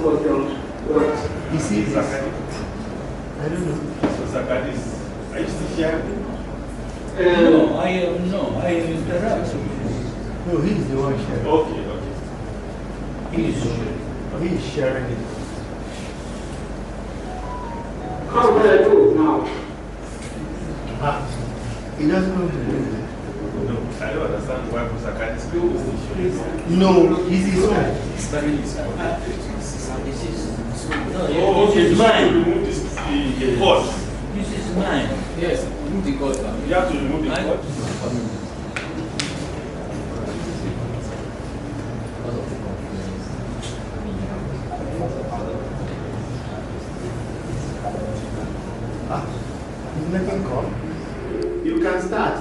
You see this? I don't know. So Zakadis, are you still here? No, I interrupt. No, he's the one sharing. Okay. He's sharing it. How do I do now? He doesn't know to do it. No, I don't understand why Professor Zakadis is still. No, he's his own. Oh, okay. This is mine. Remove this the cord. This is mine. Yes, remove the cord. You have to remove the cord. He's making call. You can start.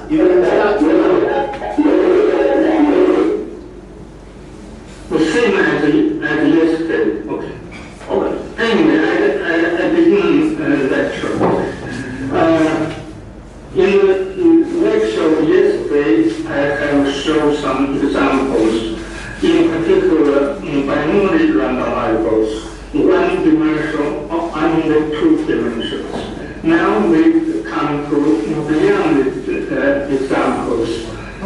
The same as yesterday. Okay. Anyway, I begin lecture. In the lecture yesterday, I have shown some examples, in particular binary randomizers, one dimension and two dimensions. Now we come to beyond examples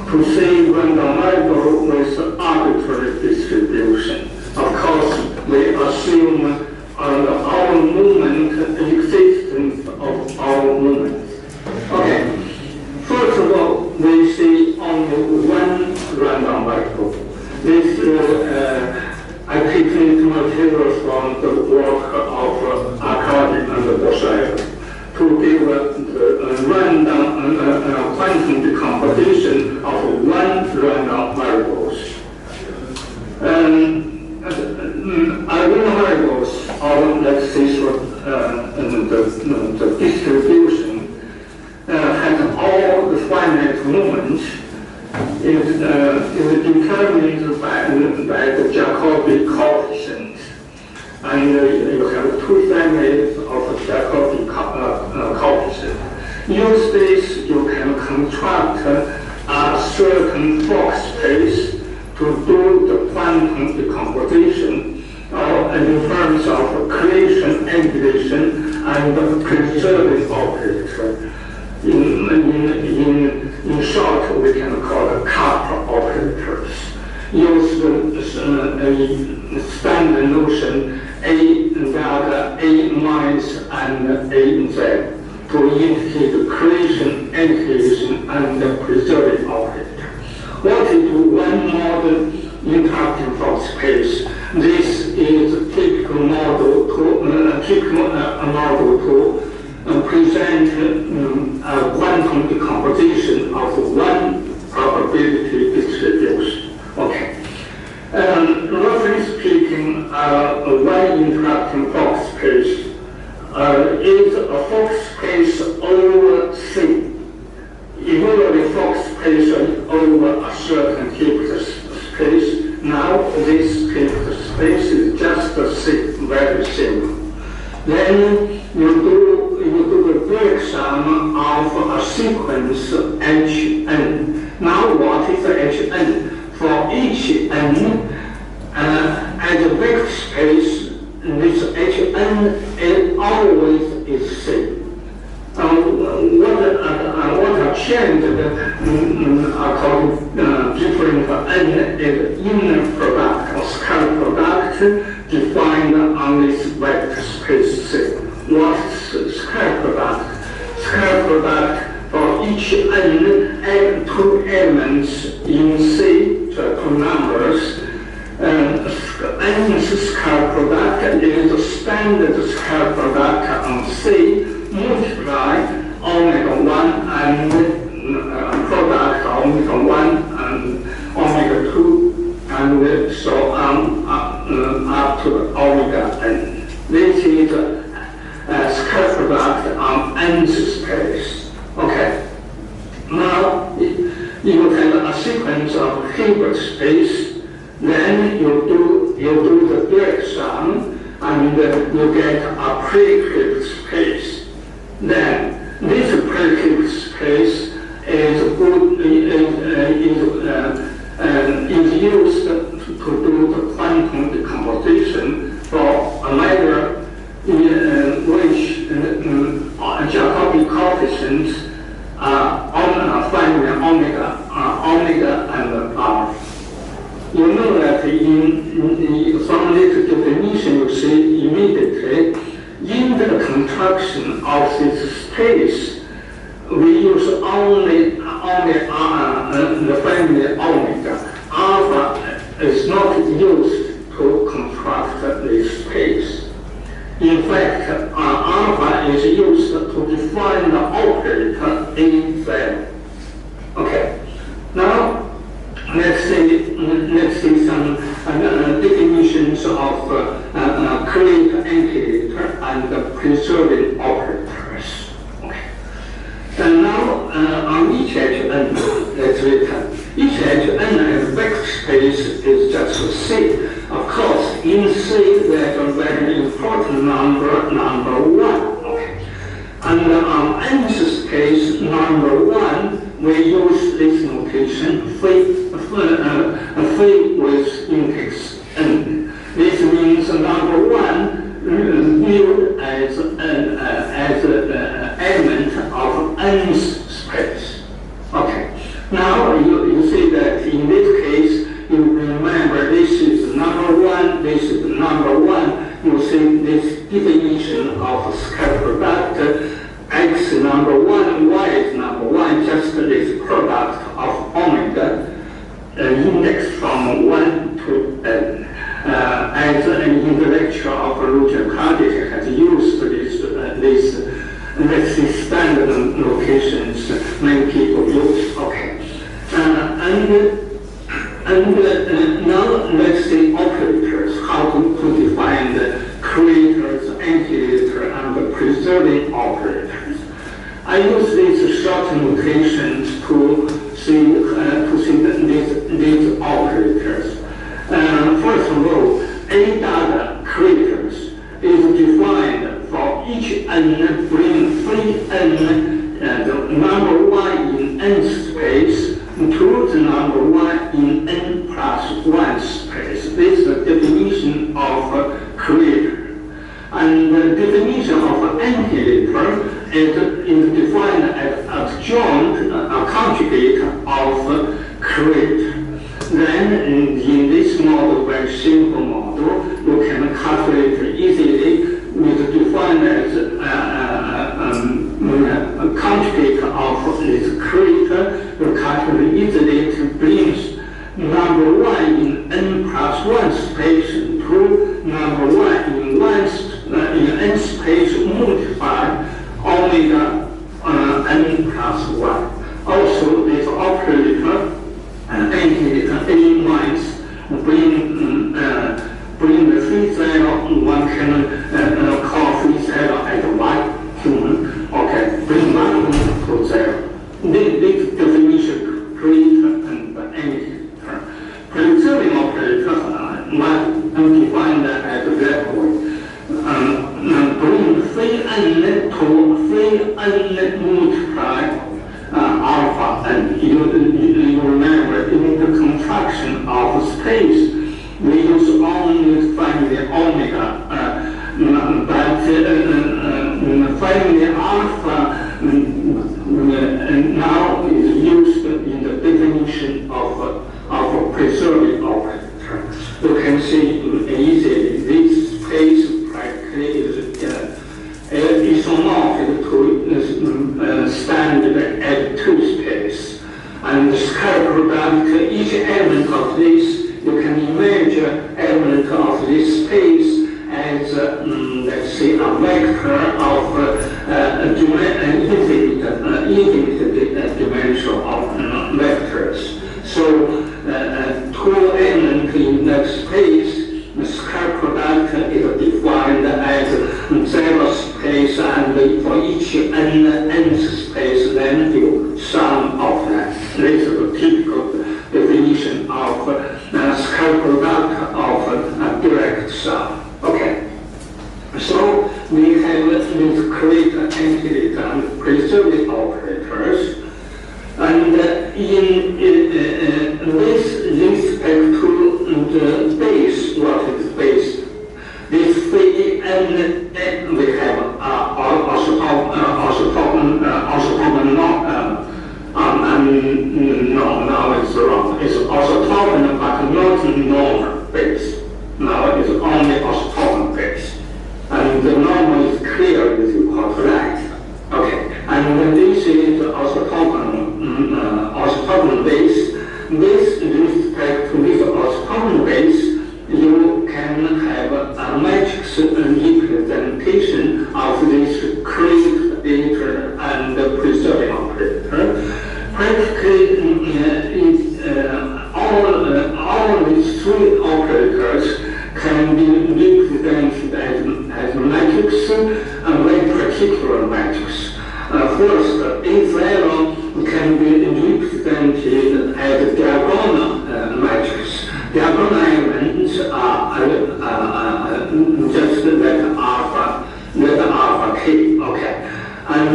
to say randomizer with arbitrary distribution. Of course, we assume our movement, existence of our movements. Okay. First of all, we see only one random variable. This I taken material from the work of Arcadi and Boshev to give the random quantum decomposition of one random variables. Arbitrary variables, or let's say the distribution has all the finite moments is determined by the Jacobi coefficient. And you have two families of Jacobi coefficient. Use this, you can construct a certain Fock space to do the quantum decomposition in terms of creation, annihilation, and preserving operator. In short, we can call it Kappa operators. Use the standard notion A delta, A minus, and A z to indicate the creation, annihilation, and preserving operator. What is one model interacting Fock space? This is a typical model to present a quantum decomposition of one probability distribution. Okay. Roughly speaking, one interacting Fock space is a Fock space over C. Usually Fock space over a certain Higgs space. Now this Higgs space is just a C, very simple. Then you do the break sum of a sequence Hn. Now what is the Hn? For each n as a vector space, this Hn always is C. What changed according different n is inner product or scalar product defined on this vector space C. What's scalar product? Scalar product for each n and two elements in C, two numbers. N's scalar product is the standard scalar product on C multiply omega 1 and product omega 1 and omega 2 and so on up to omega n. This is a scalar product on nth space. Okay. Now you have a sequence of Hilbert space, then you do the break sum and you get a pre-Hilbert space. Then this pre-Higgs space is used to do the quantum decomposition for from this definition, you see immediately in the construction of this space, we use only the family omega. Alpha is not used to construct this space. In fact, alpha is used to define the operator in them. Okay. Now, let's see some definitions of create, antedator, and preserving operators. Okay. And now on each Hn, let's return. Each Hn as vector space is just C. Of course, in C there's a very important number, number 1. Okay. And on nth space, number 1, we use this notation, phi with index n. This means number 1 viewed as an element of nth space. Okay. Now you see that in this case, you remember this is number 1, this is number 1. You see this definition of scalar product. X number 1, Y is number 1, just this product of omega, index from 1 to n. As an intellectual of Roger Cardiff has used this, let's see, standard notations many people use. Okay. Now let's see operators, how to define the creators, antedator, and the preserving operators. I use these short notations to see these operators. First of all, A data creators is defined for each n, bring free n, the number 1 in n space to the number 1 in n plus 1 space. This is the definition of creator. And the definition of antedator is defined as adjoint, a conjugate of creator. Then in this model, very simple model, you can calculate easily. It's defined as a conjugate of this creator. You calculate easily. It brings number 1 in n plus 1 space to number 1 in n space multiply omega n plus 1. Also, this operator antedator A minus bring the free zero. One can call free zero as y human. Okay, bring one to 0. This definition creator and antedator. Preserving operator one defined as that way. Bring phi n to phi n multiply alpha n. You remember in the construction of space, we use only family omega, but family alpha now is used in the definition of preserving operator. You can see easily this space practically is isomorphic to standard L2 space. And the scalar product, each element of this, you can imagine element of this space as, let's say, a vector of infinite dimension of vectors. So, two elements in that space, the scalar product is defined as 0 space, and for each nth space, then you sum of that. This is a typical definition of scalar product of a direct sum. Okay. So we have these creator, antedator, and preserving operators. And in this respect to the base, what is base? This phi n we have no, now it's wrong. It's orthogonal but not normal base. with respect to this orthogonal base, you can have a matrix representation of this creator and preserving operator. Practically, all these three operators can be represented as matrix, a very particular matrix. First, A0 can be represented as a diagonal matrix. Diagonal elements are just that alpha k. Okay. And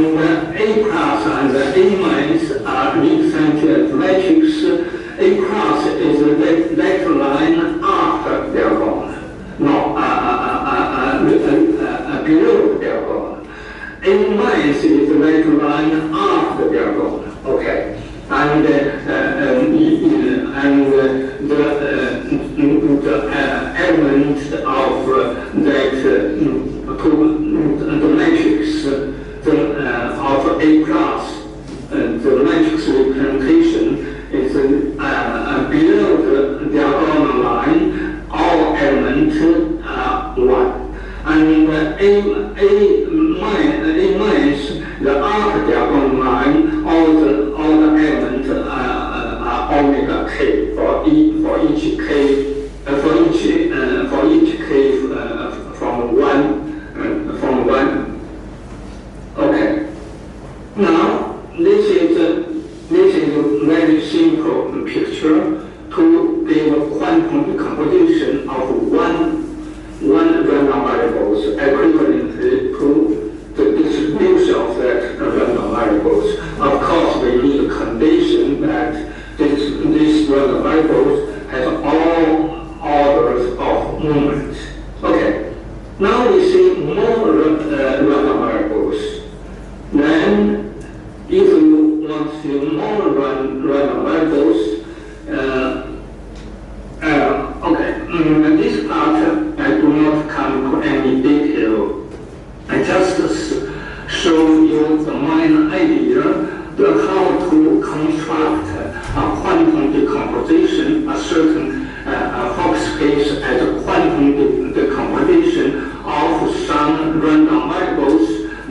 A plus and A minus are represented as matrix. A plus is that line after diagonal, no, below diagonal. A minus is that line after diagonal. Okay. And the element of the matrix of A plus, the matrix representation is below the diagonal line, all elements are 1. And A minus, the upper diagonal line, all the elements are omega k for each k from 1. Okay. Now this is a very simple picture to give a quantum decomposition of one random variables equivalent to the distribution of that random variables. Of course, we need a condition that this random variables has all orders of movement. Okay. Now we see more random variables. Then, if you want to see more random variables, okay, this part I do not come to any detail. I just show you the main idea, how to construct a quantum decomposition, a certain Fock space as a quantum decomposition of some random variables.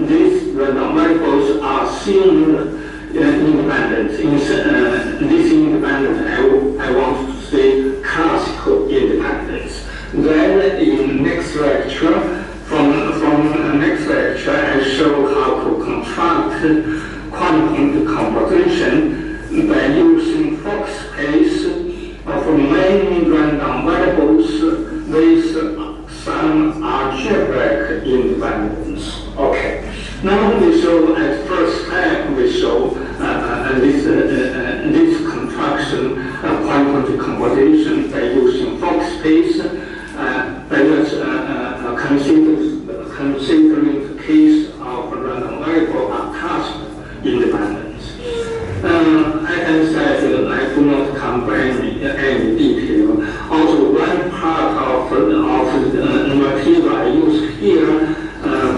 These random variables are assumed independent. This independence, I want to say classical independence. Then in next lecture, from next lecture, I show how to construct quantum decomposition by using Fock space of many random variables with some algebraic independence. Okay. Now we show, at first step, we show this construction of quantum decomposition by using Fock space, by just considering the case of random variable are classical independence. I can say I do not come to any detail. Also, one part of the material I use here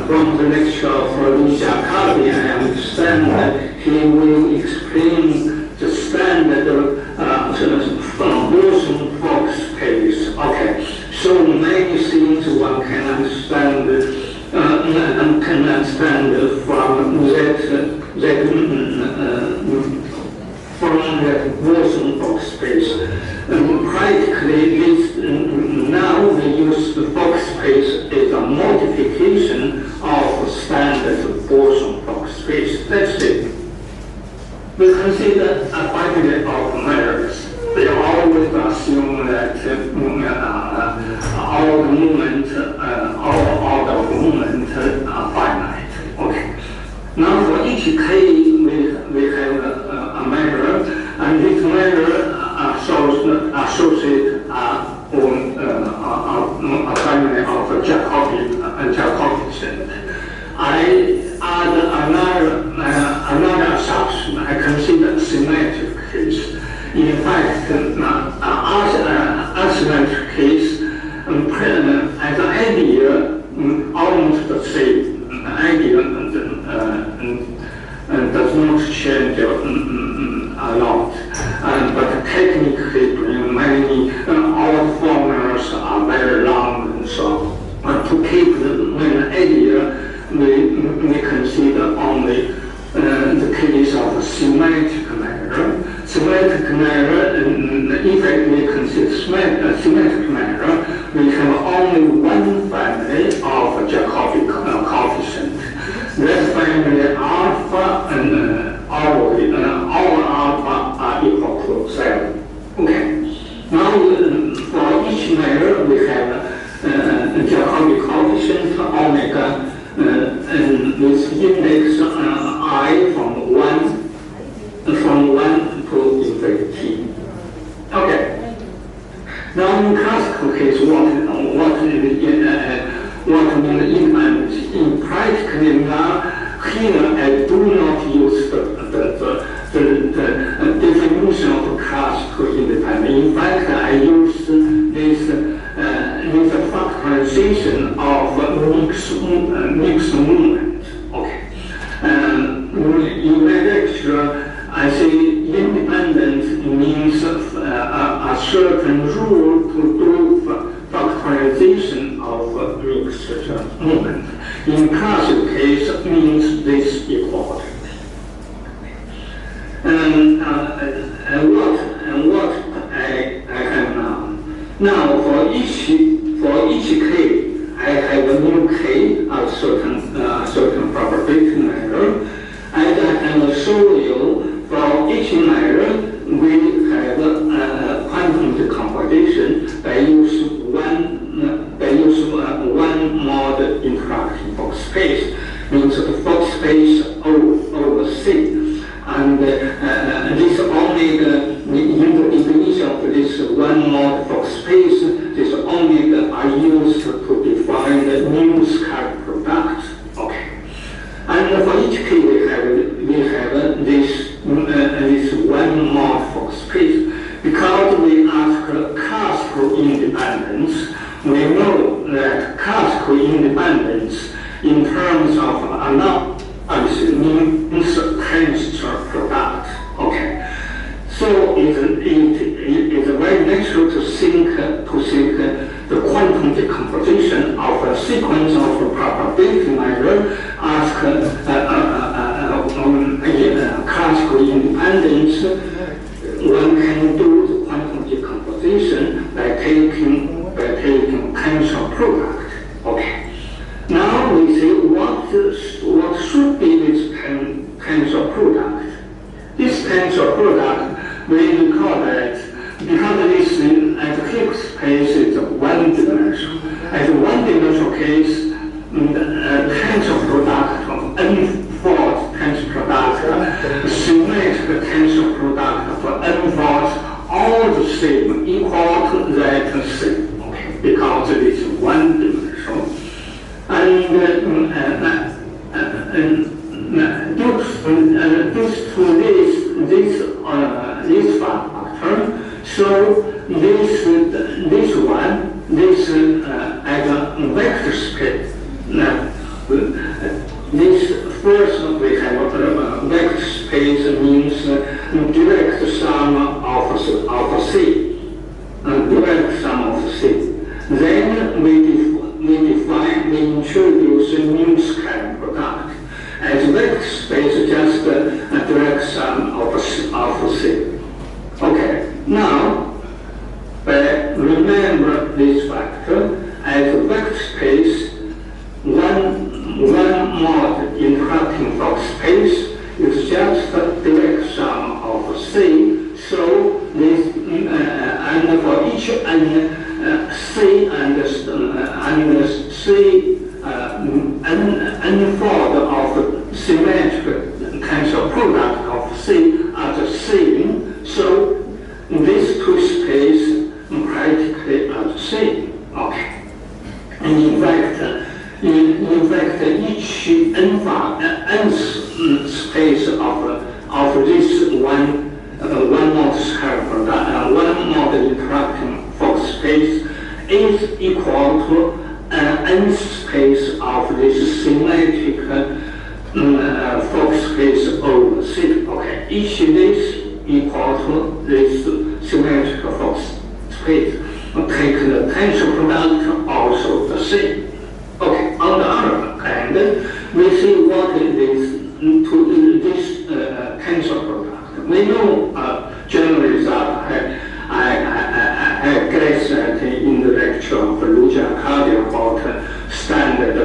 from the lecture of Lucia Cardi, I understand that he will explain the standard Wilson Fock space. Okay, so many things one can understand from that Wilson Fock space. Practically, now we use the Fock space as a modification of standard Wilson Fock space. Let's see. We consider a family of measures. They always assume that all the movement, all the movement are finite. Okay. Now for each k, we have a measure, and this measure associate a family of Jacobian. I add another assumption. I consider symmetric case. In fact, asymmetric case, as an idea, almost the same. The idea does not change a lot, but technically only one family of Jacobi coefficient. That family alpha and all alpha are equal to 7. Okay. Now for each measure we have Jacobi coefficient omega with index I from 1 to infinity. Okay. Now in classical case, what means independence? In practically here I do not use the definition of classical independence. In fact, I use this factorization of mixed movement. Okay. In my lecture, I say independence means a certain rule to do factorization of mixed movement. In classical case, it means this equality. And what I have now. Now for each k, I have a new k, a certain probability measure. And I can show you for each measure we have a quantum decomposition by use one mod interacting Fock space, means the Fock space over C. And this omega, in the definition of this one mod Fock space, this omega are used to define the new scalar product. Okay. And for each k we have this one mod Fock space. Because we ask classical independence, we know that classical independence in terms of means tensor product. Okay. So it is very natural to think the quantum decomposition of a sequence of probability measure, ask classical independence. One can do the quantum decomposition by taking tensor product. Okay. Now we see what should be this tensor product. This tensor product, we recall that because this at Higgs space is one dimension. At one dimensional case, the tensor product of n-fold tensor product, symmetric tensor product for n-fold, all the same, equal to that same. Okay, because it is one dimensional. And due to this factor, so this as a vector space. This first we have a vector space means direct sum of C, direct sum of C. Then we introduce a new scalar product. As vector space, just a direct sum of C. Okay, now remember this factor. As a vector space, one mod interacting Fock space is just a direct sum of C. So this and for each C and C n-fold of symmetric tensor product of C are the same. So these two spaces practically are the same. Okay. And in fact, each nth space of this one mod scalar product, one mod interacting Fock space is equal to nth space of this symmetric Fock space over C. Okay, each this equal to this symmetric Fock space. Take the tensor product also the same. Okay, on the other hand, we see what is this tensor product. We know general result. I guess said in the lecture of Luigi Arcadia about standard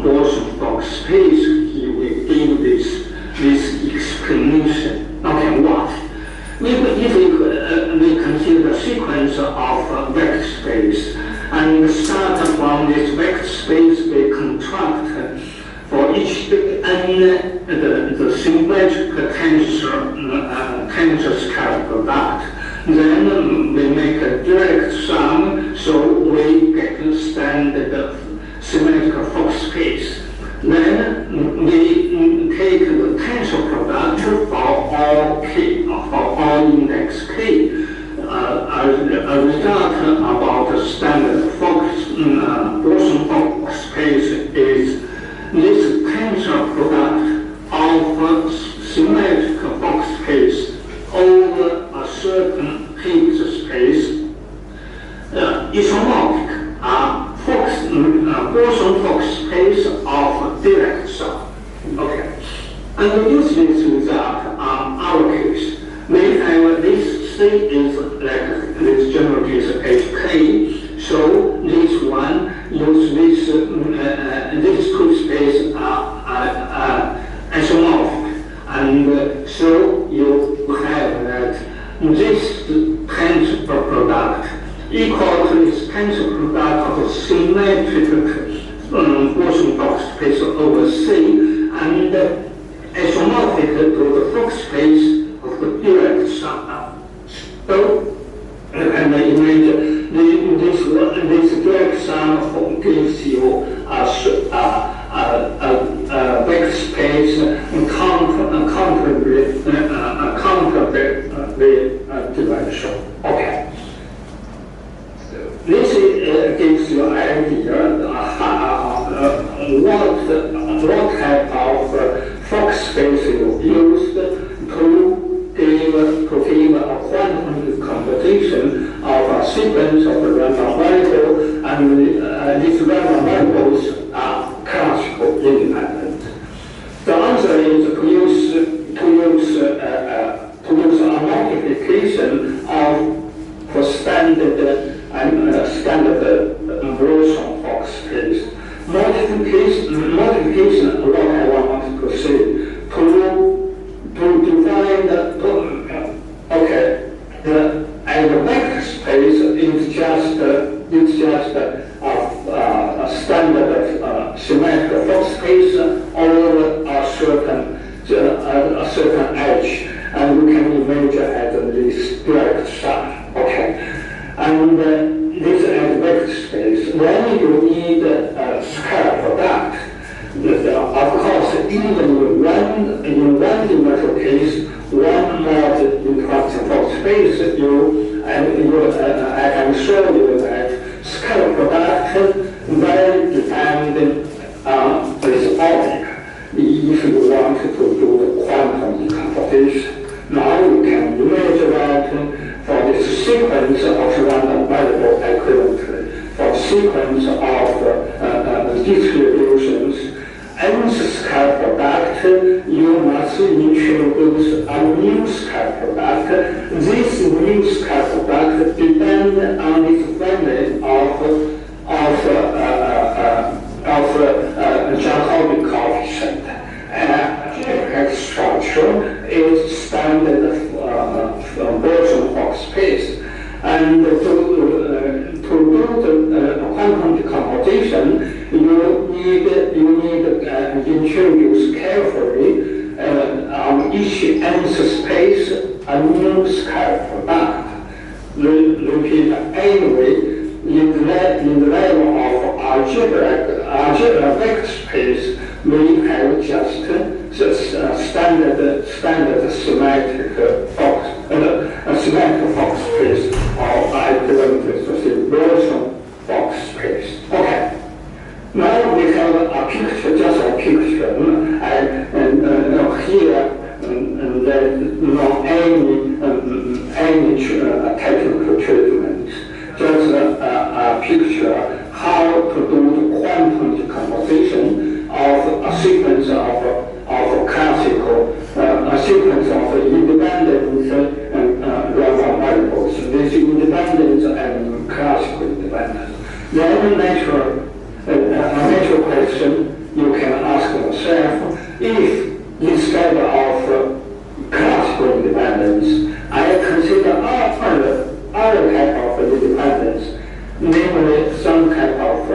Gaussian-Fock space, he will give this explanation. Okay, what? If we consider the sequence of vector space and start from this vector space, we construct for each n the symmetric tensor scalar product. Then we make a direct sum, so we get the standard symmetrical Fock space. Then we take the tensor product for all k, for all index k. A result about the standard Gaussian-Fock space is this tensor product of symmetrical Fock space over a certain Higgs space, isomorphic Gaussian-Fock space of direct sum. Okay, and we use this result on our case. We have this C is like this general case HK, so this one use this these two spaces are isomorphic, and so you have that this tensor product equal to this tensor product of symmetric Gaussian-Fock space over C, and isomorphic to the Fock space of the direct sum. So, and imagine this direct sum gives you a vector space comparably dimensional. Okay. This gives you an idea what type of Fock space you used to give a quantum computation of a sequence of random variables, and these random variables are classical independent. The answer is to use a multiplication of standard Gaussian-Fock space. Multiplication, what I want to say, to define the vector space is just a standard symmetrical Fock space over a certain edge, and we can imagine as this direct sum. Okay, and this is vector space. When you need a scalar product, of course, even in one dimensional case, one mod in Fock space, I can show you that scalar product very dependent on this object. If you want to do the quantum computation, now you can imagine that for this sequence of random variable equivalently, for sequence of distributions, nth scalar product, you must introduce a new scalar product. This new scalar product depends on this family of Jacobi coefficient. Algebraic structure is standard Gaussian-Fock space, and to do the quantum decomposition, you need introduce carefully on each nth space a new scalar product. Repeat anyway. In the level of algebraic vector space, we have just standard symmetric Fock space, or equivalent to Gaussian-Fock space. Okay. Now we have a picture, just a picture, and here there is not any technical treatment. Just a picture how to do the quantum decomposition of a sequence of classical, a sequence of independent random variables. This independent and classical independence. Then a natural question you can ask yourself, if instead of classical independence, I consider other type of independence, namely some type of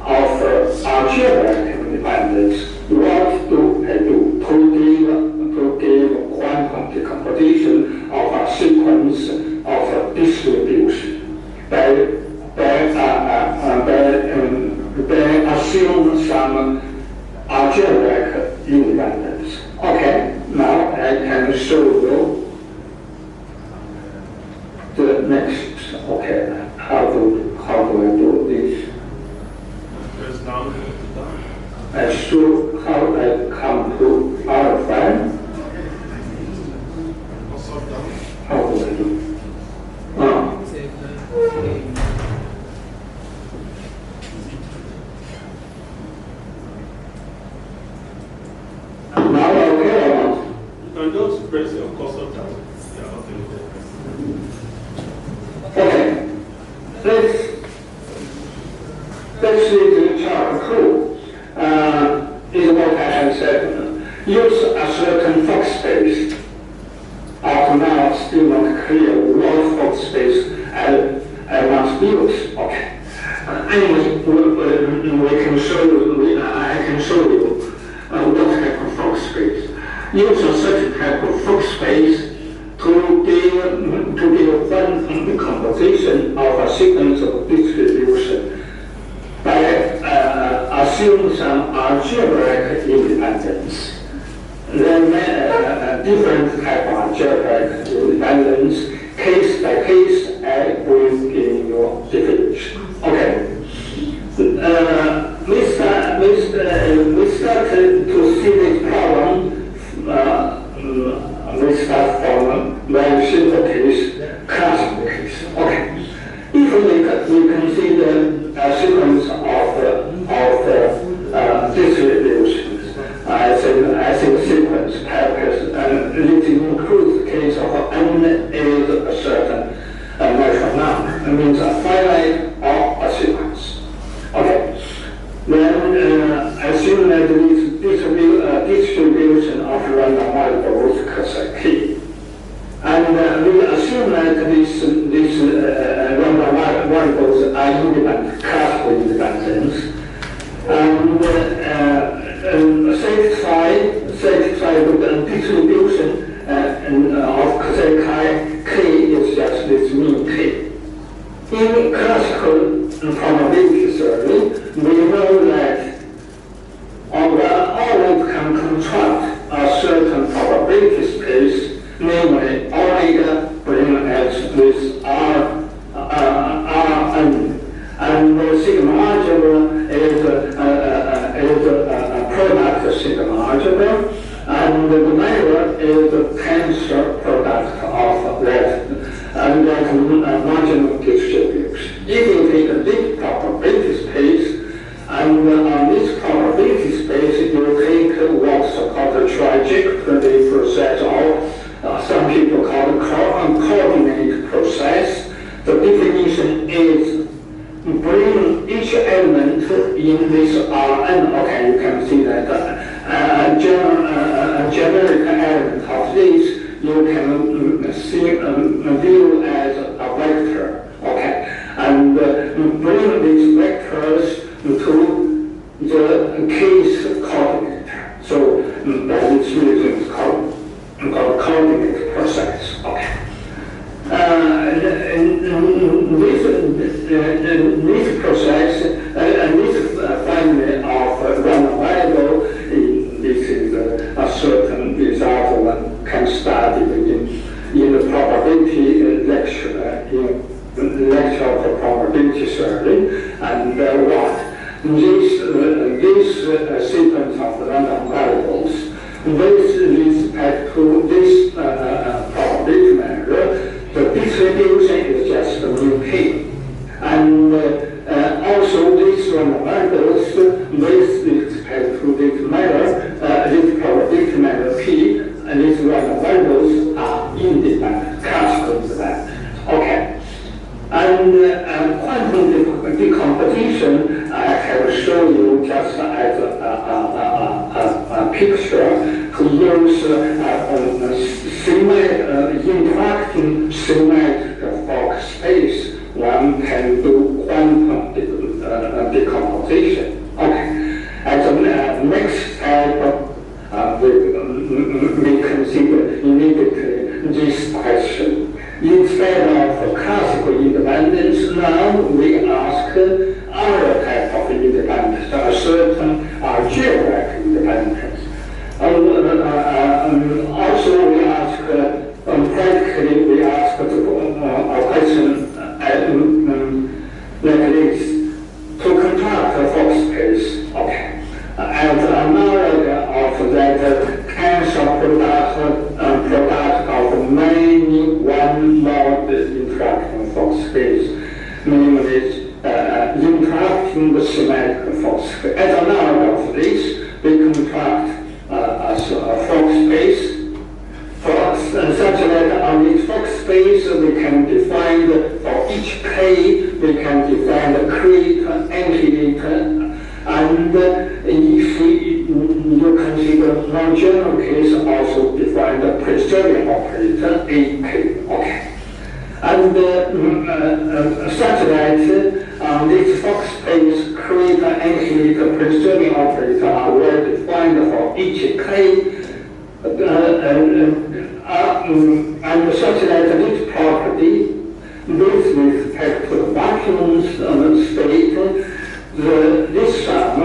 algebraic independence, what do I do to give quantum decomposition of a sequence of a distribution by assume some algebraic independence. Okay, now I can show you the next. Okay, how do I do this? Press down. I show how I come to R5. How do I do? Now okay or not? You can just press your cursor down. Yeah, Okay. Let's see the chart 2. Is what I have said. Use a certain Fock space. Up to now, still not clear what Fock space I must use. Okay. Anyway, we can show you. I can show you what type of Fock space. Use a certain type of Fock space to give one composition of a sequence of distribution by assume some algebraic independence. Then different type of algebraic independence, case by case, I will give you definition. Okay. We start to see this problem. We start from very simple case, classical case. Okay. If we consider a sequence of distributions, I think sequence purpose, and it includes the case of n is a certain natural number. It means a finite or a sequence. Okay. Then assume that this distribution of random variables is K. And we assume that these random variables are independent, classical independence, and satisfy with the distribution of K is just this mean K. In classical probability theory, we know that always can construct a certain probability space, namely omega bring as with Rn, and the sigma algebra is a product of sigma algebra, and the measure is the tensor product of that, and that marginal distribution. If you take a big probability space, and on this probability space, you take what's called a trajectory process, or some people call it coordinate process. The definition is bring each element in this Rn. Okay, you can see that a generic element of this you can view as a vector. Okay, and bring these vectors to the case coordinator. So that is really called coordinate process. Okay. This process and this family of random variable, this is a certain result one can study in the probability lecture, in lecture of the probability theory, and what this sequence of random variables with respect to this probability measure, the distribution is just mu K. And also these random variables with respect to this measure, this probability measure P, and these random variables are independent, classical independent. Okay. And decomposition, I have shown you just as a picture to use interacting symmetric Fock space. One can do quantum decomposition. Okay. As a next step, we consider immediately this question. Instead of classical independence, now we ask other type of independence, a certain algebraic independence. Also, we ask, practically, we ask a question like this, to construct a Fock space. Okay. And another of that tensor product of many one-mode interacting Fock space, namely interacting symmetric Fock space. As another of this, we construct a Fock space such that on this Fock space we can define for each K, we can define the creator, antilator, and if you consider non-general case, also define the preserving operator AK. Okay. And such that this Fock space creator, antilator, preserving operator are well defined for each K. And such that this property, with respect to the vacuum state, this sum,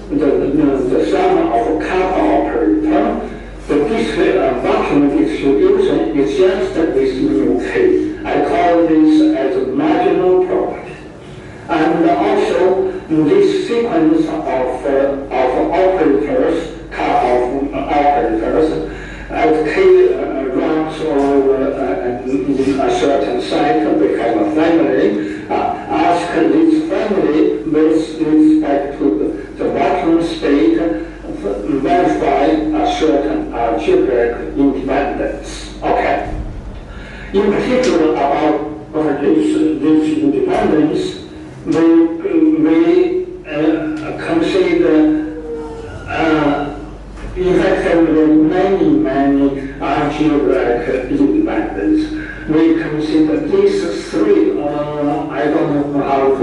the sum of kappa operator, this vacuum distribution is just this mu k. I call this as a marginal property. And also, this sequence of operators, kappa operators, as k runs over in a certain cycle become a family, ask this family with respect to the vacuum state verify a certain algebraic independence. Okay. In particular about this independence, we consider effectively many algebraic independence. We consider these three, I don't know how to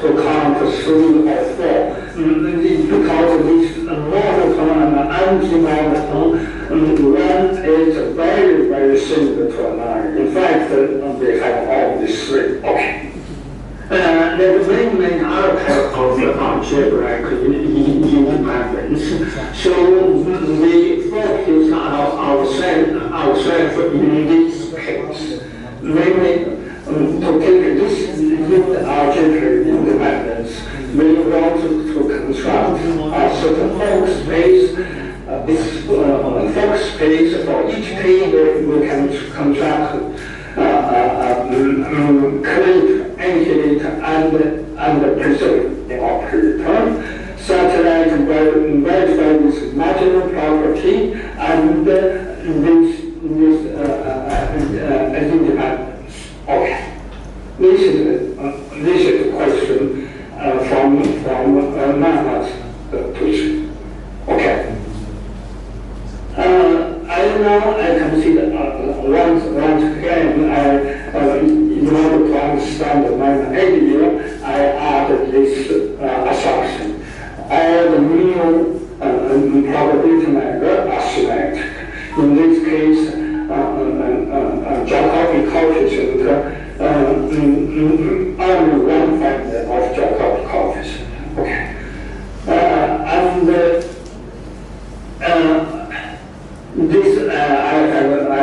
count 3 or 4, because this monotone and anti-monotone, one is very similar to another. In fact, we have all these 3. Okay. There are many other types of algebraic independence. So we focus ourselves in this case. Namely, to take this algebraic independence, we want to construct a certain Fock space. This Fock space for each K we can construct create, antilator, and preserve the operator, such that we verify this marginal property and this independence. Okay. This is the question from Mahat's position. Okay. I consider once again, in order to understand my idea, I add this assumption. All the mu probability matter are symmetric. In this case, Jacobi coefficient, only one family of Jacobi coefficient. Okay. This I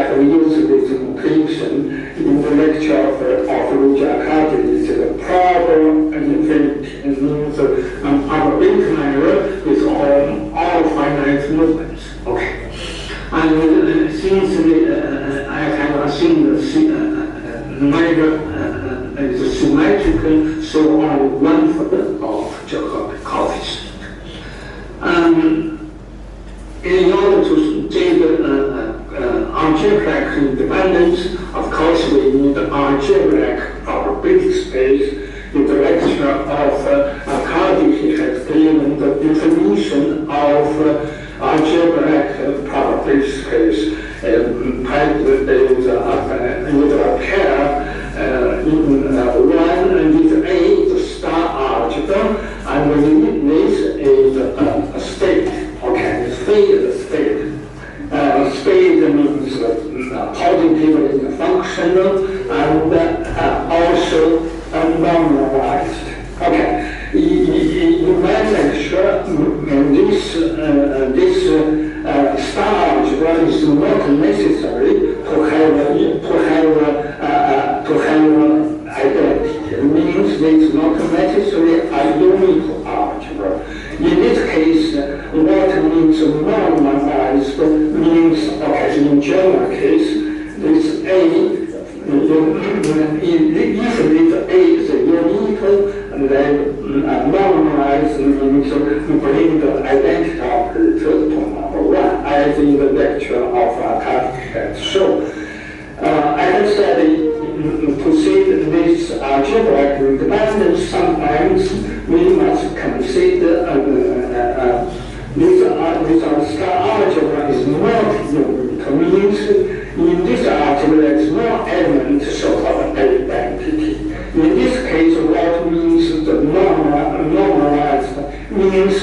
have used this notation in the lecture of Jacobi. It's a probable infinity. It means probability matter is all finite movements. Okay. And since I have assumed the matter is symmetrical, so only one third of Jacobi coefficient. In order to take algebraic independence, of course we need algebraic probability space. In the lecture Cardiff has given the definition of algebraic probability space. Is a pair one is A, the star algebra, and this is a state. Okay, state is state. State means positively functional and also normalized. Okay. In my lecture, this star algebra is not necessary to have identity. It means it's not necessarily a unique algebra. In this case, what means normalized means, okay, in general case, this A, if this A is unique, then normalized means bring the identity operator to number one, as in the lecture of Cardiff show. I have said to see this algebraic independence, sometimes we must consider this star algebra is not unique. Means in this algebra there is no element so-called identity. In this case, what means the normalized means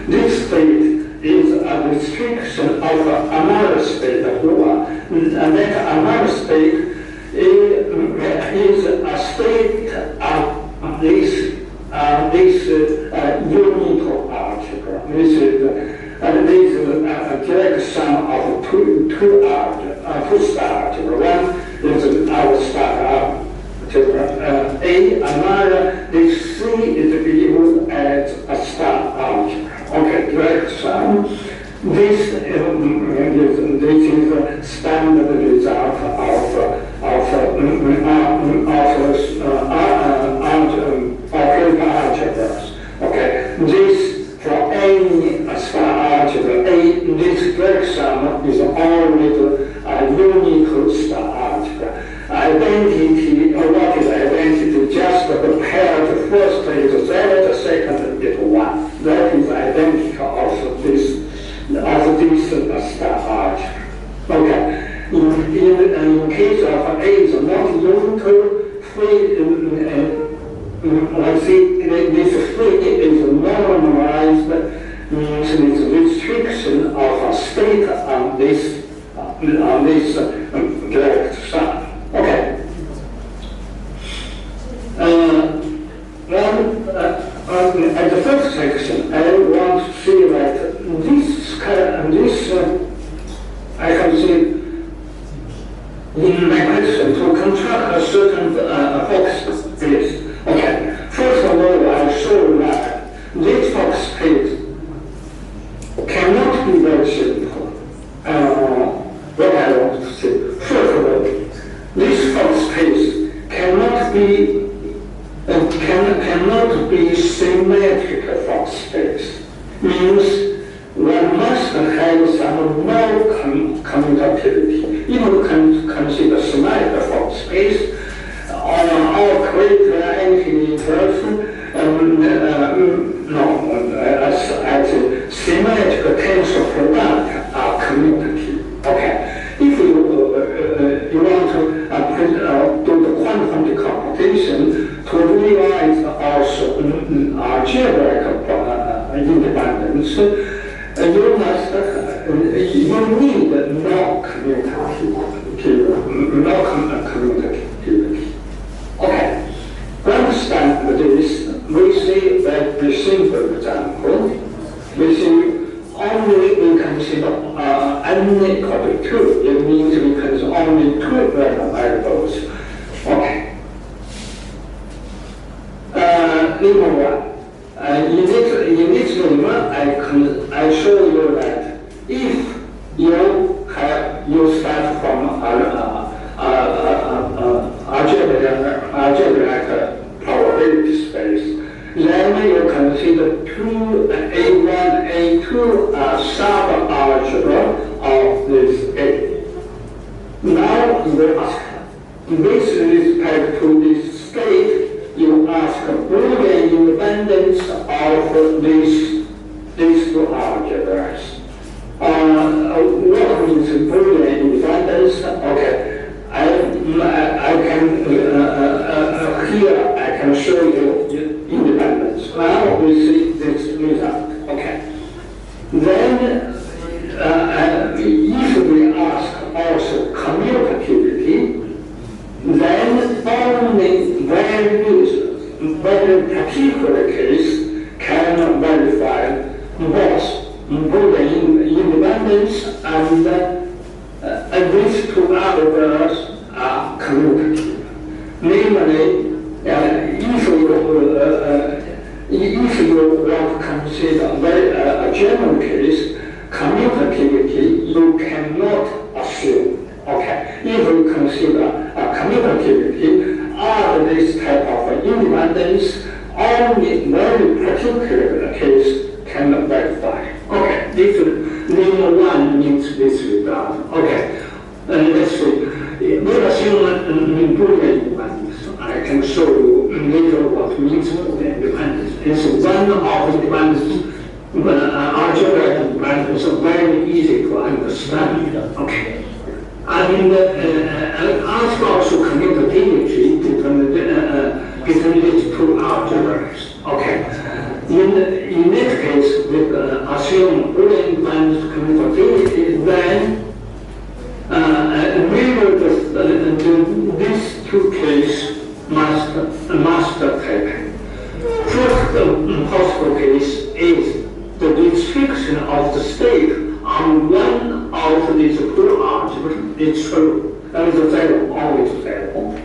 this state is a restriction of another state, and that another state is a state of this unique algebra. This is a direct sum of two star algebra. One is our star algebra. Another, this C is used as a star algebra. Okay, direct sum. This is a standard result operator algebras. Okay, this for any star algebra, this direct sum is always a unique star algebra. Identity, what is identity? Just the pair, the first is 0, the second is 1. That is identity of this star algebra. Okay. In case of A is not unique, this free is normalized, means this restriction of a state on this direct sum. Okay. At the first section, I want to see that I can see in my question to construct a certain Fox space. Okay. First of all, I show that this Fox space cannot be very simple. What I want to say. First of all, this Fox space cannot be symmetric Fox space. Means one must have some non-commutativity. You consider symmetric Fox space or create any person. As symmetric tensor product are commutative. Okay. If you want to do the quantum decomposition to realize also algebraic independence, you need no commutativity. Okay. To understand this, we see that the simple example, we see only we consider n equal to 2. It means we consider only 2 random variables. Okay. Number 1. In this number, I show you that if you start from algebraic probability space, then you consider A1, A2 sub-algebra of this A. Now you ask, with respect to this state, you ask Boolean independence of these two algebras. What means Boolean independence? Okay, I can here I can show you independence. Now we see this result. Okay, then if we ask also commutativity, then only very particular case can verify both Boolean independence and these two algebras are commutative. Namely, if you want to consider a general case, commutativity you cannot assume. Okay, if you consider commutativity of this type of independence, only very particular case can verify. Okay, this limit 1 means this result. Okay, let's see. We assume Boolean independence. I can show you later what means Boolean independence. It's one of independence, algebra independence, very easy to understand. Okay. And ask also commutativity between these two algebras. Okay. In this case, we assume Boolean independence commutativity, then these two cases must take. First possible case is the restriction of the state on one of these two algebras is true. That is zero, always zero.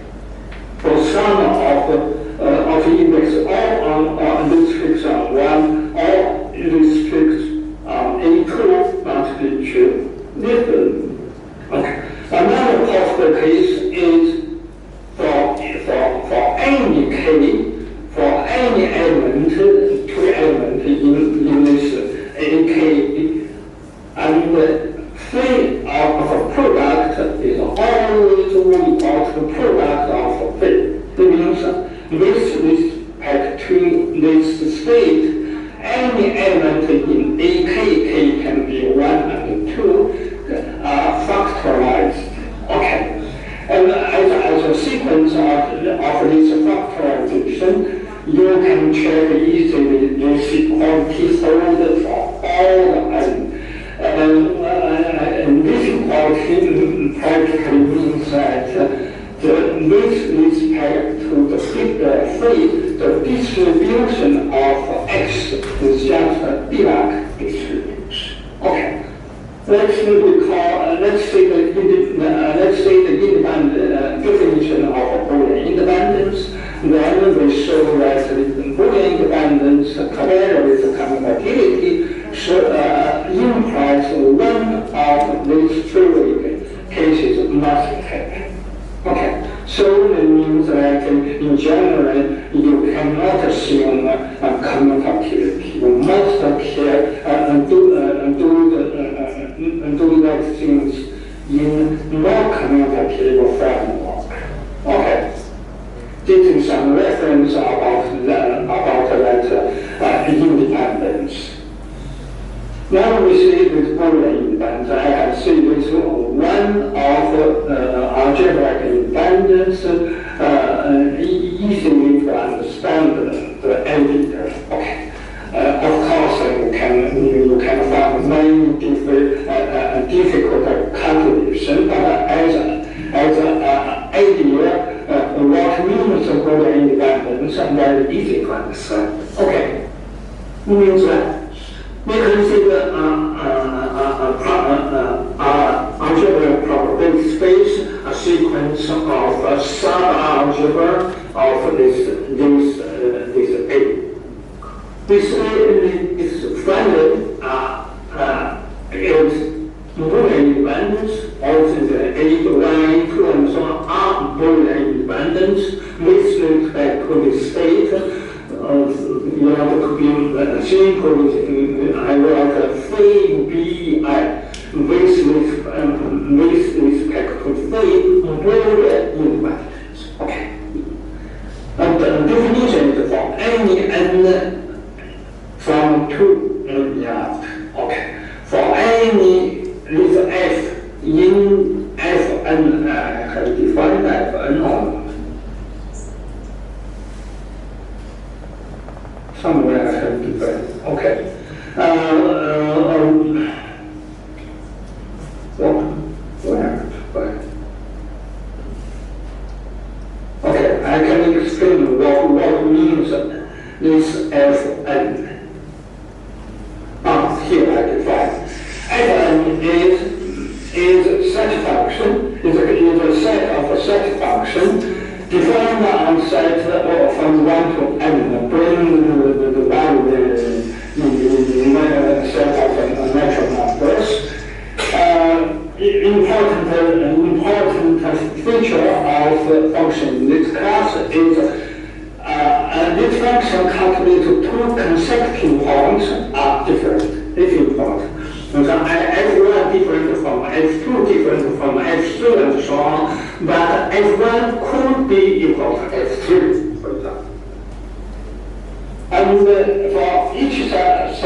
For some of index or restricts on one or restricts A2 must be true. Okay. Another possible case is for any k, for any element, two elements in this AK, and phi of a product is always equal to the product of phi. That means with respect to this state, any element in AK can be 1 and 2. Factorized. Okay. And as a sequence of this factorization, you can check easily this equality hold for all the n. And this equality practically means that with respect to the distribution of x is just a Dirac distribution. Okay. Let's say the independent definition of Boolean independence. Then we show that Boolean independence together with commutativity implies one of these three cases must take. Okay, so it means that in general you cannot assume commutativity. You must do that things in more commutative framework. Okay, this is some reference about that independence. Now we see this Boolean independence. I have seen this one of algebraic independence easily to understand the editor. Okay. Of course, you can find many difficult calculations, but as an idea, what means Boolean independence is very easy to understand. Okay, means that we consider algebraic probability space a sequence of sub-algebra of this A. This is finally is Boolean independence, also the A, Y, 2, and so on are Boolean independence with respect to the state. You have to be simple. I wrote phi bi with respect to phi Boolean independence. Okay. And the definition is for any from 2 yards. Okay. For any this F in Fn, have defined Fn or somewhere I have defined. Okay. Where? Okay, I can explain what means this Fn. Here I define. Fn is such function, is a set of such function defined on set from 1 to n, bring the value in a set of natural numbers. Important feature of function in this class is this function calculated two consecutive points are different. It's important. So F1 different from F2, different from F3, and so on. But F1 could be equal to F3, for example. And for each such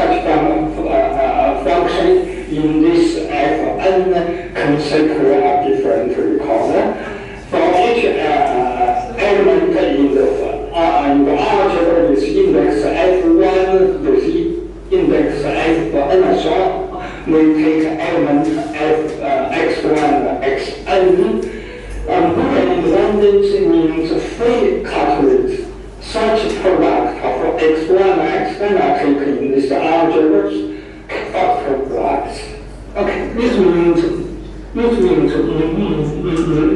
function in this Fn consecutive different recorder, for each element in the algebra with index F1 with index Fn and so on, we take element x1, xn. Boolean independence means free calculate such product of x1 and xn are taken in this algebras factorize. Okay, this means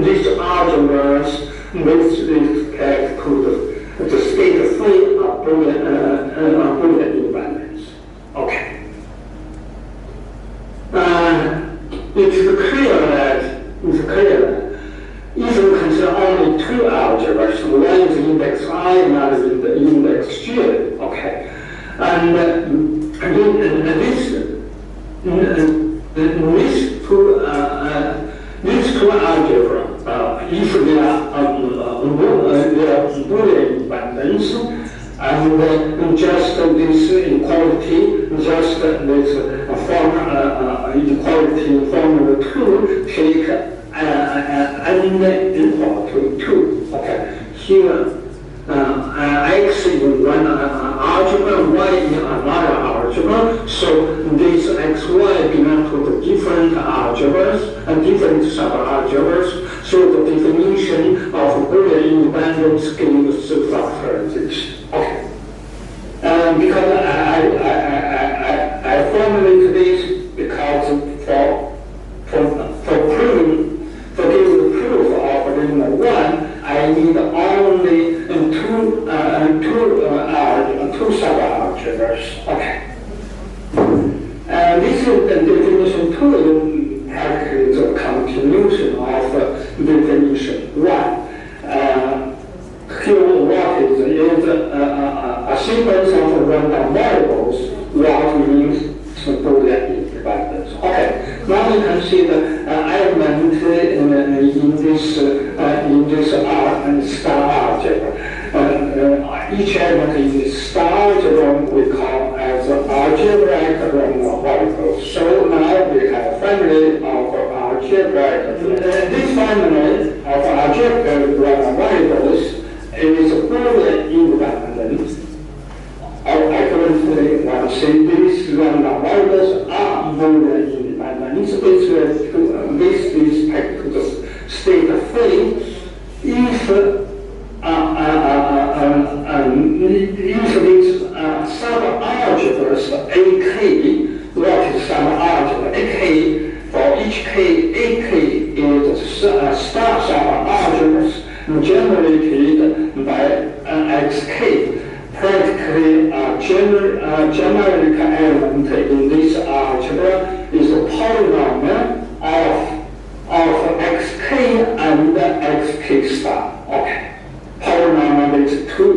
these algebras with respect to the state free of Boolean independence. Okay. It's clear that if you consider only two algebras, one is index I, another is the index J. Okay, and these two algebra, if they are Boolean independence, and just this equality, just this equality formula 2, take n equal to 2. Okay, here x in one algebra, y in another algebra, so these xy belong to the different algebras and different sub-algebras, so the definition of Boolean independence gives factorization. Okay. Because I formulate this because for giving proof of limit 1, I need only two sub-algebras. Okay. This is the definition 2 practically is a continuation of definition 1. Here, what is a sequence of random variables, what means Boolean independence. Okay, now you can see the element in this star algebra. Each element in this star algebra we call as algebraic random variables. So now we have a family of algebraic. This family of algebraic random variables is Boolean independent. Currently, one say these random variables are Boolean independent. With respect to the state of free, if these sub-algebras AK, what is sub-algebra? AK, for each K, AK is star sub-algebras generated by xk. Practically, generic element in this algebra is a polynomial of xk and xk star. Okay, polynomial with two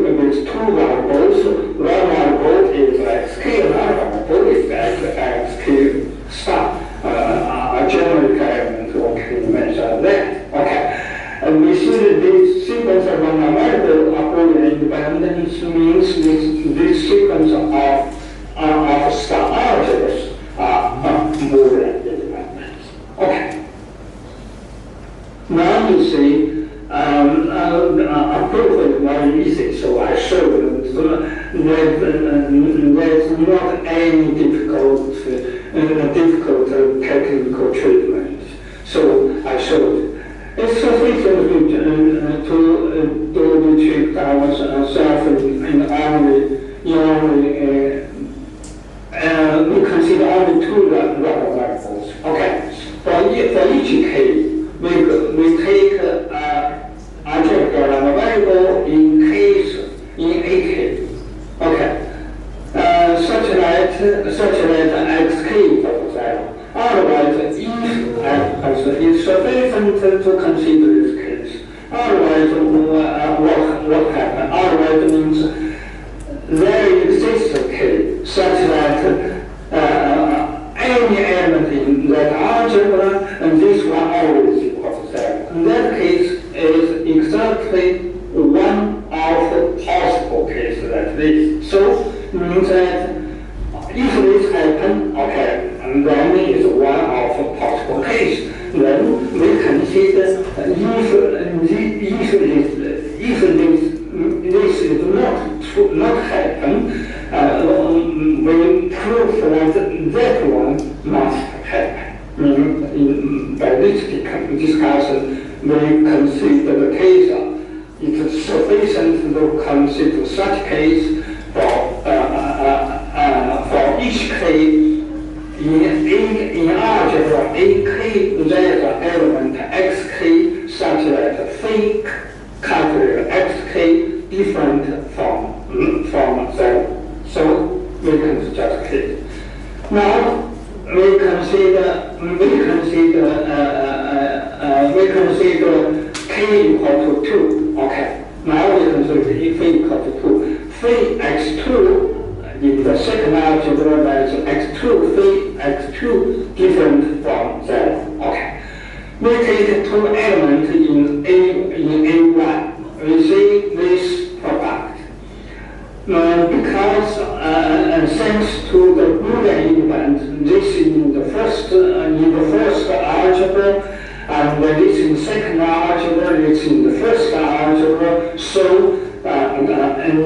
variables. One variable is xk, another variable is xk star. A generic element. Okay, mention that. Okay. And we see that this sequence of random variables are Boolean independence means this sequence terms of star algebras are more independent. Okay. Now you see, a proof is very easy, so I showed that there's not any difficult technical treatment. So I showed it's sufficient to do the trick ourselves we consider only two rubber variables. Okay, for each case, we take algebra variable in a case. Okay, such that xk for 0. Otherwise, if it's sufficient to consider this case. Otherwise, what happens? Otherwise means there exists a case such that any element in that algebra, and this one always equal to 0. In that case is exactly one of the possible cases like this. So it means that if this happens, okay, and then it's one of the possible cases. Then we consider if this is not happen, we prove that that one must happen. By this discussion, we consider the case. It is sufficient to consider such case for each case. In algebra, AK there's an element xk such that phi calculate xk different from 0. So we can just k. Now we consider k equal to 2. Okay. Now we consider phi equal to 2. Phi x2 in the second algebra, there is x2, phi x2 different from 0. Okay. We take two elements in A1. We see this product. Because thanks to the Boolean element, this is in the first algebra, and this in second algebra, this in the first algebra. So and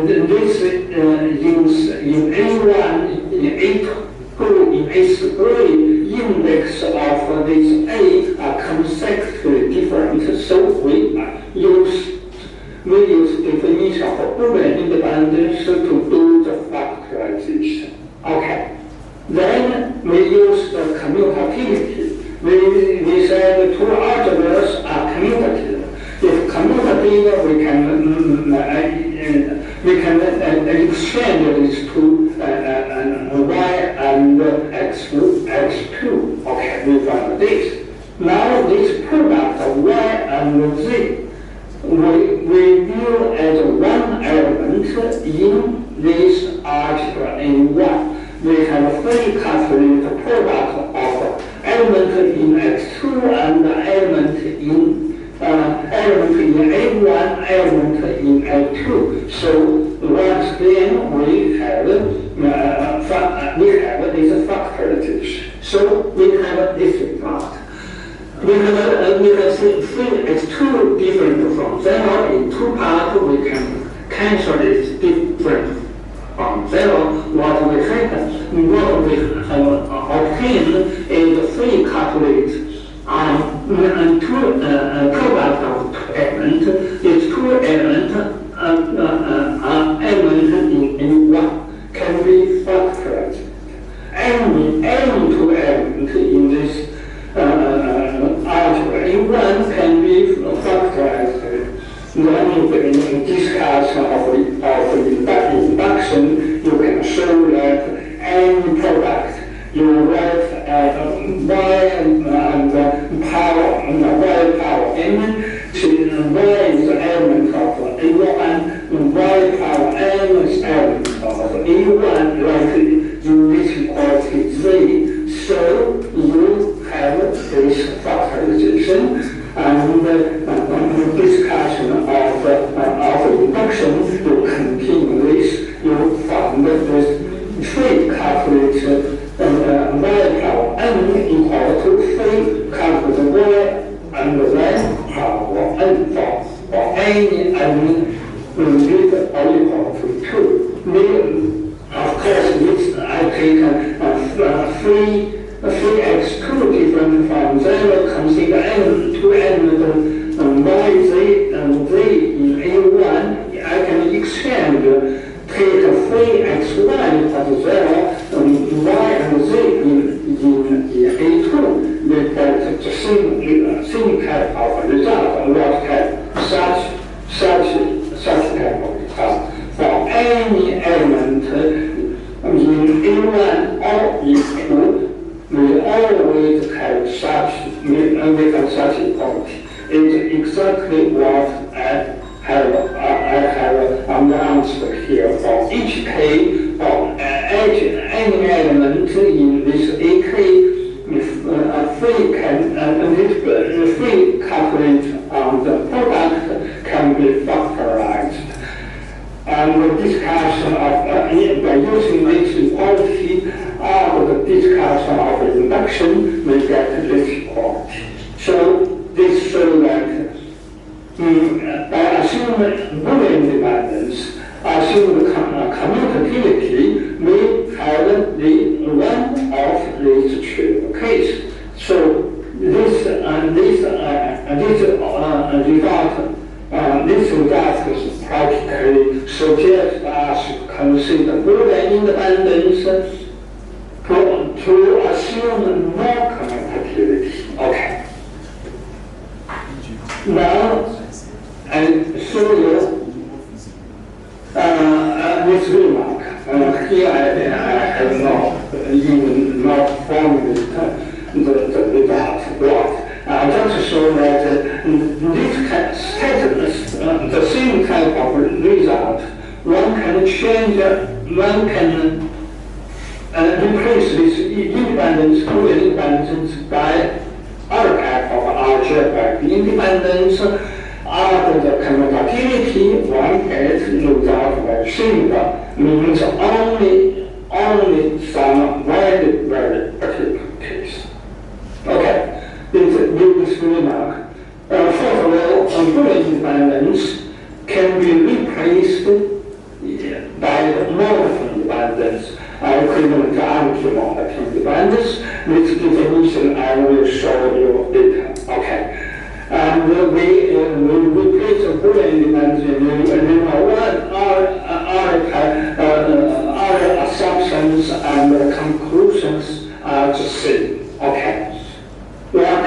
this in A1, in A2, in A3, index of this A are consecutively different. So we use definition of Boolean independence to do the factorization. Okay. Then we use the commutativity. We said the two algebras are commutative. If commutative, we can exchange these two y and x2. Okay, we found this. Now this product of y and z, we view as one element in this algebra in1. We have fully calculated product of element in x2 and element in A1, element in A2. So once again we have this factorization. So we have this result. We have three x2 different from 0 in two parts. We can cancel this different from 0. What we have obtained is free calculate product of two elements. It's two elements in A1 can be factorized. Any two elements in this algebra A1 can be factorized. Then in discussion of induction, you can show that any product you write y and power n. Y is the element of A1, y power n is element of A1, like in this equality z. So you have this factorization. And discussion of induction, you continue this, you found this taken 3x2 different from 0, consider two elements y, z, and z in A1, I can extend, take 3xy equals 0, y and z in A2. We get the same type of result, what type, such type of result. For any element in A1 or A2, we always have such equality. It's exactly what I have announced here. For each k, for any element in this AK, free calculate on the product can be factorized. And the discussion of by using this equality, the discussion of induction, we get this equality. So this shows that by assuming Boolean independence, assume commutativity, we have the one of these two case. So this result is practically suggests us to consider Boolean independence to assume no commutativity. Okay. Now I show you this remark. Here I have not formulated the result. What? I just show that this status, the same type of result, one can change, one can replace this independence, Boolean independence by other type of algebraic independence. After the commutativity, one gets the result very similar, means only some very particular case. Okay, this remark. First of all, Boolean independence can be replaced by the monotone independence, equivalent to anti-monotone independence. This definition I will show you later. Okay. And we replace the Boolean independence in our assumptions and conclusions are the same. Okay. One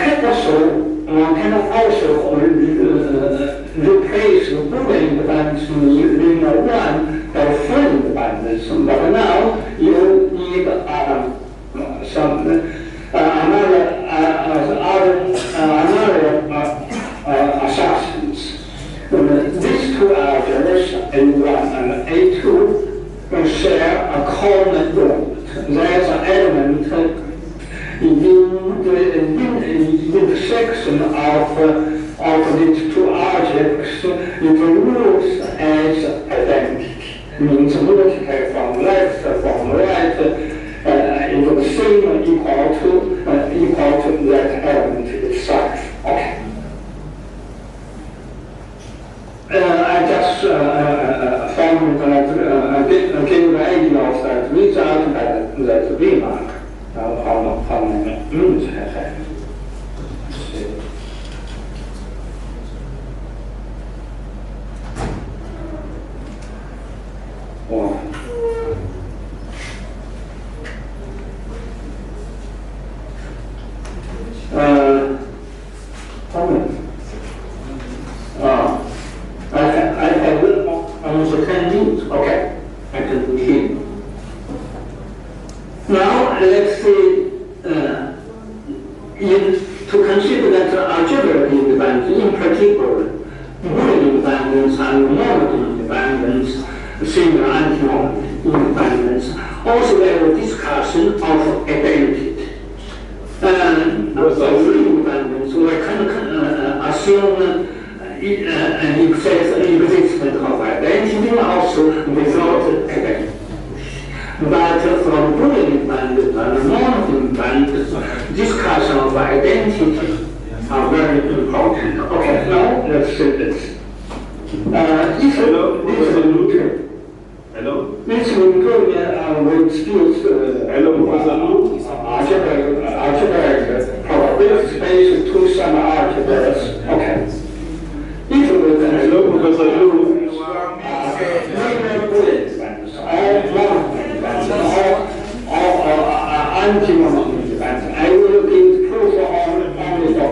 can also replace the Boolean independence in one by full independence. But now you need assumptions. These two algebras, A1 and A2, share a common root. There's an element in the intersection of these two objects. It rules as identity. Means multiply from left, from right, is the same equal to that element itself. Okay. I just found that gave the idea of that result that remark. How many minutes I have? How many? I have almost 10 minutes. Okay, I can continue. Now let's see, to consider that algebraic independence, in particular, Boolean independence and monotone independence, similar anti-monotone independence. Also, we have a discussion of identity. For free independence, we can assume an existence of identity also without identity. But from Boolean independence and monotone independence, discussion of identity are very important. Okay, now let's see this. Hello? This is Hello? this improvement will still algebraic probability space to some algebras. Okay. If we can Hello, Professor Ezekiel. I will give proof on only for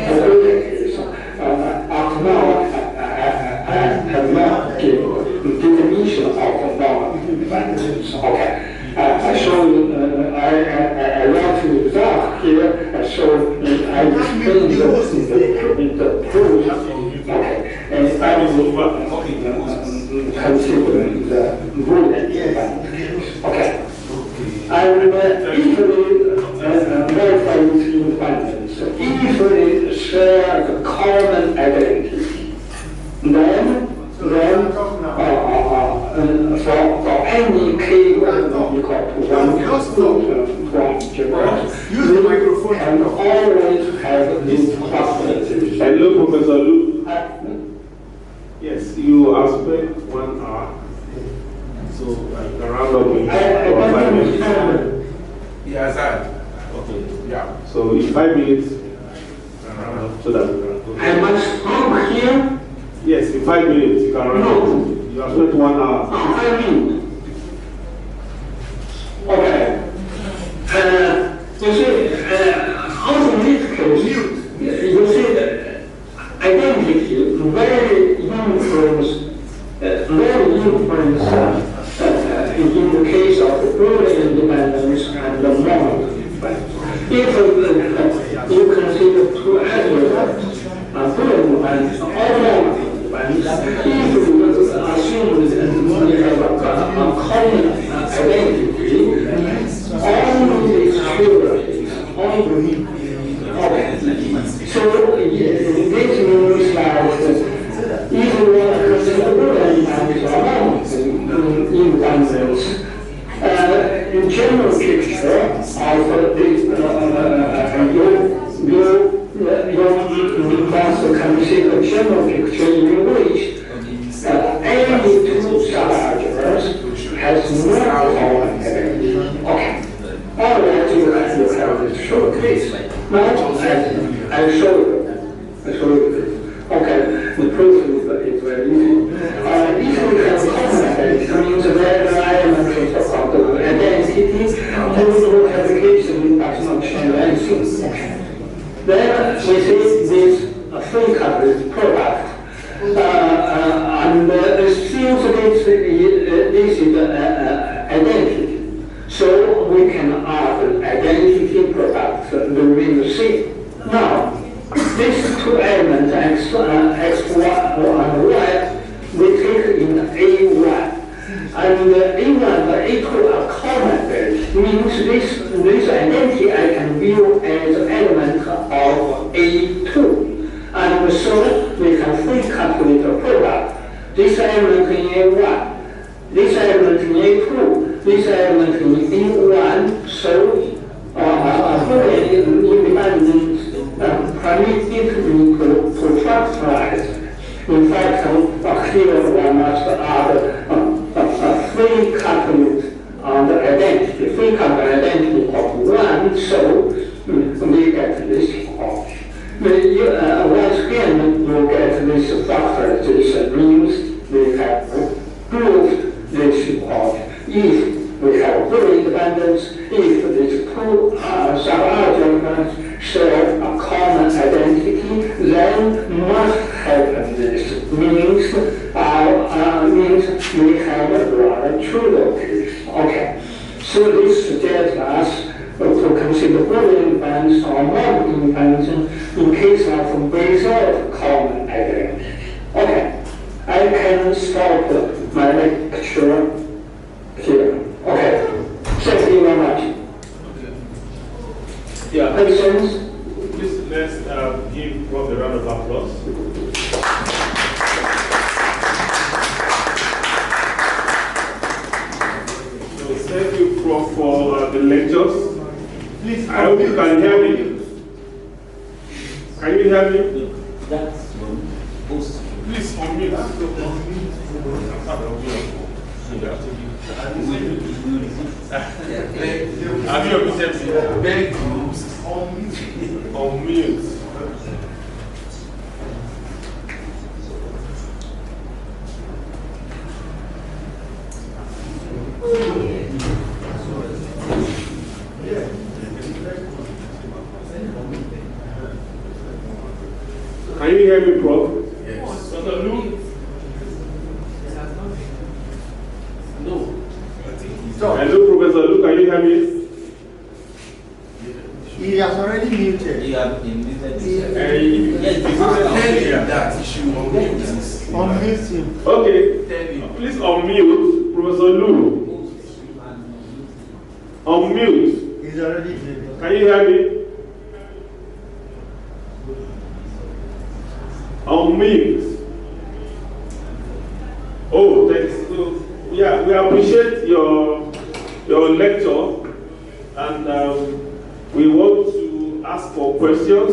probabilities. Up now, I have not given definition of non-independence. Okay. I show you, I wrote the result here. I show that I explained the proof. Okay. And I will consider the rule independence. Okay. And easily verify its independence, easily share the common identity. Then for any k equal to 1 use the microphone and always have these properties. Hello, Professor Lu. Yes, you have spent 1 hour. So around up in 5 minutes. Yes, sir. Okay. Yeah. So in 5 minutes, so that we can go. I must stop here. Yes, in 5 minutes you can run up. You have spent 1 hour. 5 minutes. Okay. You see, also in this case, you see that identity very influence in the case of the Boolean independence and the non-independence. If you consider two algorithms, Boolean independence or non-independence, if you assume that we have a common identity, only these theories, okay. So this means that if you want to consider Boolean independence or non-independence, in general picture of this, you must consider general picture in which any two subalgebras has no common identity. Okay. Alright, you have this short case. Now, I show you. Okay, the proof is very easy. If we have common identity, means that the elements of the identity, multiplication does not change anything. Okay. Then we see this free coverage product. And since this is identity, so we can add identity product within the C. Now, these two elements, x1 and y, we take in A1. And A1 and A2 are common base, means this identity I can view as element of A2. And so we can free calculate the product. This element in A1, this element in A2, this element in A1, so independent primitively to factorize. In fact, here one must add free calculate on the identity, free calculate identity of 1, so we get this point. Once again, you get this factorization, means we have proved this point. If we have full independence, if these two subalgebras share a common identity, then must happen this means we have a rather trivial case. Okay, so this suggests us to consider Boolean independence or non-independence in case of without common identity. Okay, I can stop my lecture here. Okay, thank you very much. Yeah. Questions? Please let's give Prof a round of applause. So thank you, Prof, for the lectures. Please, I hope you can hear me. Can you hear me? That's Please unmute. Have you observed me? Very good. On mute. Can you hear me, Prof? Yes. Dr. Lu? No. Hello, Professor Lu, can you hear me? He has already muted. You have been muted. Yes, tell him that he should unmute this. Unmute him. Okay. Tell him. Please unmute Professor Lu. Unmute. He's already muted. Can you hear me? Unmute. Oh, thanks. So, yeah, we appreciate your lecture, and we want to ask for questions.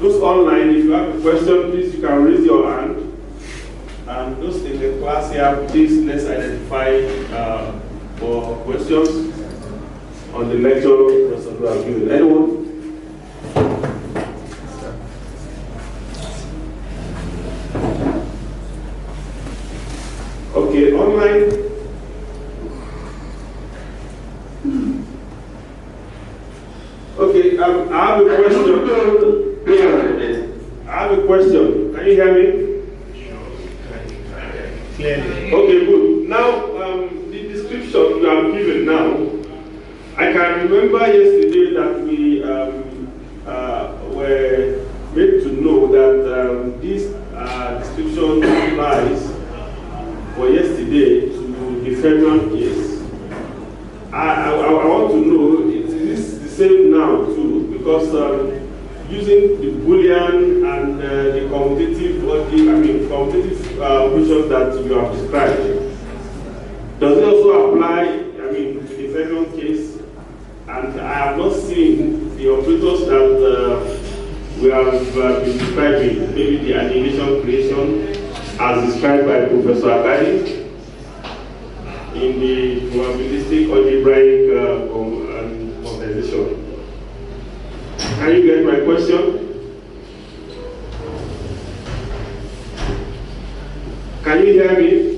Those online, if you have a question, please you can raise your hand. And those in the class here, please let's identify for questions on the lecture Professor Ayoola. Anyone? Okay, online. Okay, I have a question. I have a question. Can you hear me? Clearly. Okay, good. Now, the description you have given now, I can remember yesterday that we were made to know that this description applies for yesterday to the federal case. I want to know, is this the same now too? Because using the Boolean and the commutative functions that you have described, does it also apply, to the federal case? And I have not seen the operators that we have been describing, maybe the annihilation creation as described by Professor Agadi in the probabilistic algebraic conversation. Can you get my question? Can you hear me?